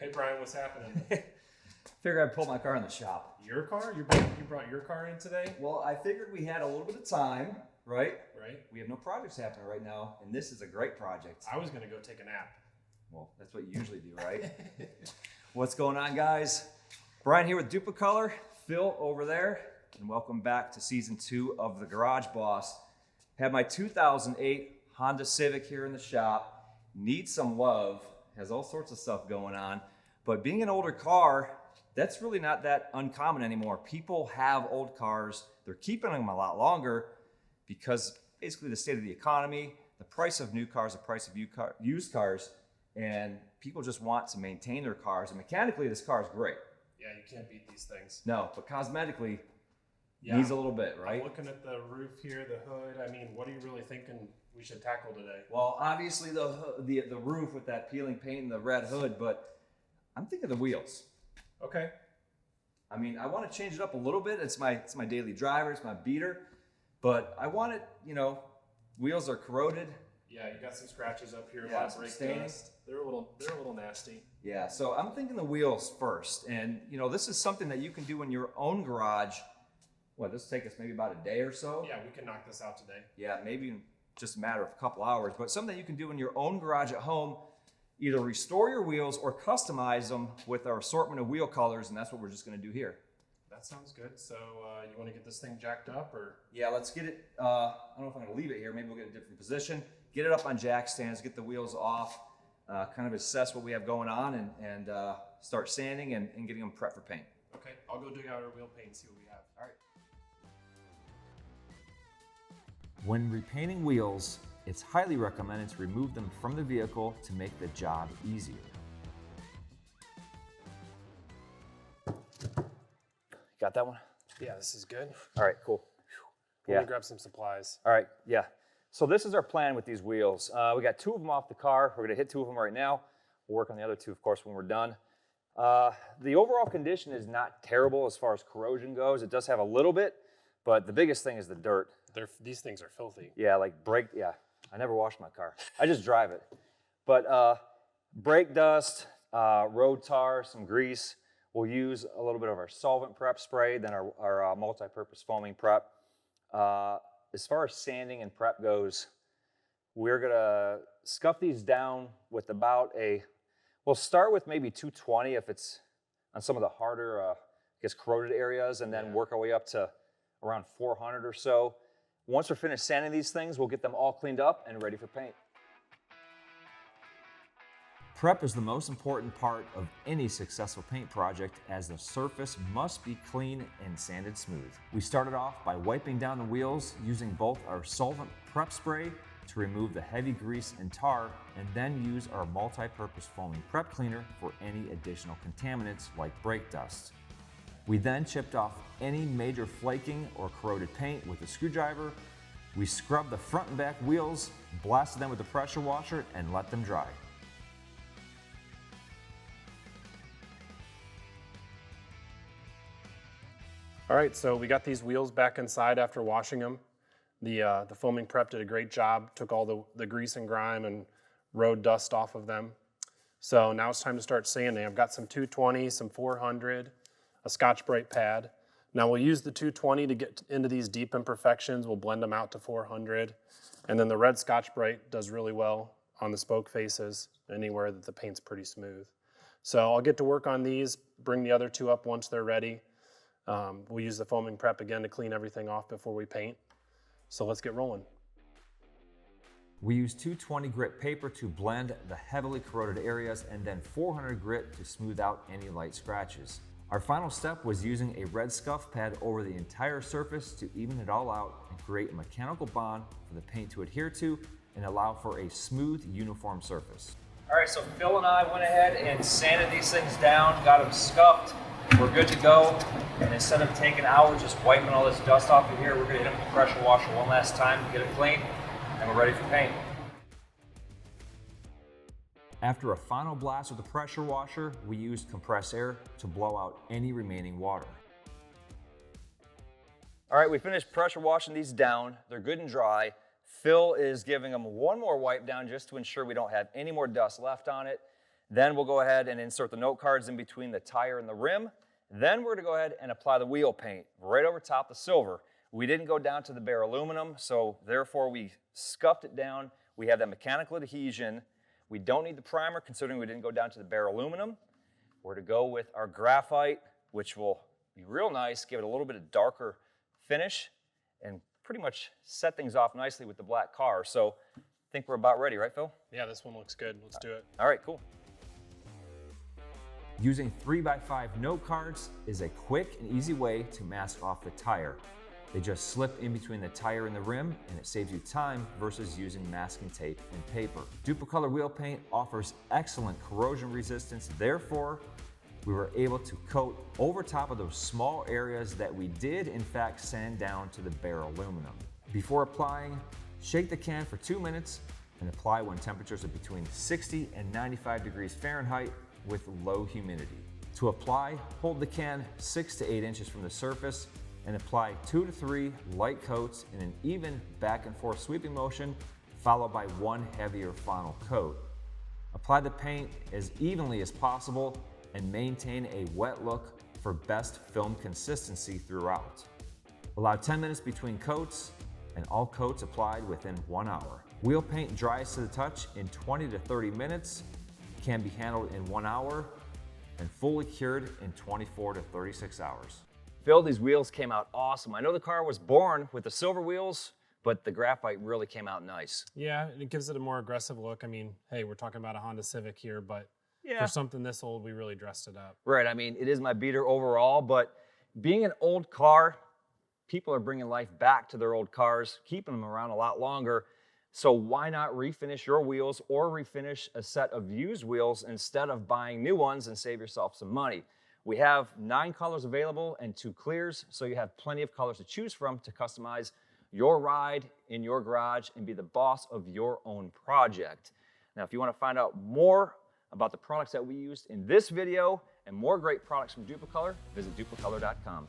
Hey Brian, what's happening? Figured I'd pull my car in the shop. Your car? You brought your car in today? Well, I figured we had a little bit of time, right? Right. We have no projects happening right now, and this is a great project. I was gonna go take a nap. Well, that's what you usually do, right? What's going on, guys? Brian here with Dupli-Color, Phil over there, and welcome back to season 2 of The Garage Boss. Have my 2008 Honda Civic here in the shop. Needs some love. Has all sorts of stuff going on. But being an older car, that's really not that uncommon anymore. People have old cars. They're keeping them a lot longer because basically the state of the economy, the price of new cars, the price of used cars, and people just want to maintain their cars. And mechanically, this car is great. Yeah, you can't beat these things. No, but cosmetically, needs a little bit, right? I'm looking at the roof here, the hood. I mean, what are you really thinking we should tackle today? Well, obviously the roof with that peeling paint and the red hood, but I'm thinking the wheels. Okay. I mean, I want to change it up a little bit. It's my daily driver, it's my beater, but I want it, wheels are corroded. Yeah, you got some scratches up here, Yeah, a lot of some brake staining. dust. They're a little nasty. Yeah, so I'm thinking the wheels first. And this is something that you can do in your own garage. What, this will take us maybe about a day or so? Yeah, we can knock this out today. Yeah, maybe in just a matter of a couple hours, but something that you can do in your own garage at home, either restore your wheels or customize them with our assortment of wheel colors, and that's what we're just gonna do here. That sounds good. So you want to get this thing jacked up, or? Yeah, let's get it, I don't know if I'm gonna leave it here, maybe we'll get a different position, get it up on jack stands, get the wheels off, kind of assess what we have going on and start sanding and getting them prepped for paint. Okay, I'll go dig out our wheel paint and see what we have. All right. When repainting wheels, it's highly recommended to remove them from the vehicle to make the job easier. Got that one? Yeah, this is good. All right, cool. Let me grab some supplies. All right, yeah. So this is our plan with these wheels. We got 2 of them off the car. We're gonna hit 2 of them right now. We'll work on the other 2, of course, when we're done. The overall condition is not terrible as far as corrosion goes. It does have a little bit, but the biggest thing is the dirt. These things are filthy. Yeah, like I never wash my car. I just drive it. But brake dust, road tar, some grease. We'll use a little bit of our solvent prep spray, then our multi-purpose foaming prep. As far as sanding and prep goes, we're gonna scuff these down with we'll start with maybe 220 if it's on some of the harder, corroded areas, and then work our way up to around 400 or so. Once we're finished sanding these things, we'll get them all cleaned up and ready for paint. Prep is the most important part of any successful paint project, as the surface must be clean and sanded smooth. We started off by wiping down the wheels using both our solvent prep spray to remove the heavy grease and tar, and then use our multi-purpose foaming prep cleaner for any additional contaminants like brake dust. We then chipped off any major flaking or corroded paint with a screwdriver. We scrubbed the front and back wheels, blasted them with a pressure washer, and let them dry. All right, so we got these wheels back inside after washing them. The foaming prep did a great job, took all the grease and grime and road dust off of them. So now it's time to start sanding. I've got some 220, some 400, a Scotch-Brite pad. Now we'll use the 220 to get into these deep imperfections. We'll blend them out to 400. And then the red Scotch-Brite does really well on the spoke faces, anywhere that the paint's pretty smooth. So I'll get to work on these, bring the other 2 up once they're ready. We'll use the foaming prep again to clean everything off before we paint. So let's get rolling. We use 220 grit paper to blend the heavily corroded areas, and then 400 grit to smooth out any light scratches. Our final step was using a red scuff pad over the entire surface to even it all out and create a mechanical bond for the paint to adhere to and allow for a smooth, uniform surface. All right, so Phil and I went ahead and sanded these things down, got them scuffed. We're good to go. And instead of taking hours just wiping all this dust off of here, we're gonna hit them with the pressure washer one last time to get it clean, and we're ready for paint. After a final blast with the pressure washer, we used compressed air to blow out any remaining water. All right, we finished pressure washing these down. They're good and dry. Phil is giving them one more wipe down just to ensure we don't have any more dust left on it. Then we'll go ahead and insert the note cards in between the tire and the rim. Then we're gonna go ahead and apply the wheel paint right over top the silver. We didn't go down to the bare aluminum, so therefore we scuffed it down. We have that mechanical adhesion. We don't need the primer considering we didn't go down to the bare aluminum. We're to go with our graphite, which will be real nice, give it a little bit of darker finish, and pretty much set things off nicely with the black car. So I think we're about ready, right, Phil? Yeah, this one looks good. Let's do it. All right, cool. Using 3x5 note cards is a quick and easy way to mask off the tire. They just slip in between the tire and the rim, and it saves you time versus using masking tape and paper. Dupli-Color wheel paint offers excellent corrosion resistance. Therefore, we were able to coat over top of those small areas that we did in fact sand down to the bare aluminum. Before applying, shake the can for 2 minutes and apply when temperatures are between 60 and 95 degrees Fahrenheit with low humidity. To apply, hold the can 6 to 8 inches from the surface and apply 2 to 3 light coats in an even back and forth sweeping motion, followed by one heavier final coat. Apply the paint as evenly as possible and maintain a wet look for best film consistency throughout. Allow 10 minutes between coats and all coats applied within 1 hour. Wheel paint dries to the touch in 20 to 30 minutes, can be handled in 1 hour, and fully cured in 24 to 36 hours. Phil, these wheels came out awesome. I know the car was born with the silver wheels, but the graphite really came out nice. Yeah, it gives it a more aggressive look. I mean, hey, we're talking about a Honda Civic here, but Yeah. for something this old, we really dressed it up. Right, I mean, it is my beater overall, but being an old car, people are bringing life back to their old cars, keeping them around a lot longer. So why not refinish your wheels or refinish a set of used wheels instead of buying new ones and save yourself some money? We have 9 colors available and 2 clears, so you have plenty of colors to choose from to customize your ride in your garage and be the boss of your own project. Now, if you want to find out more about the products that we used in this video and more great products from Dupli-Color, visit duplicolor.com.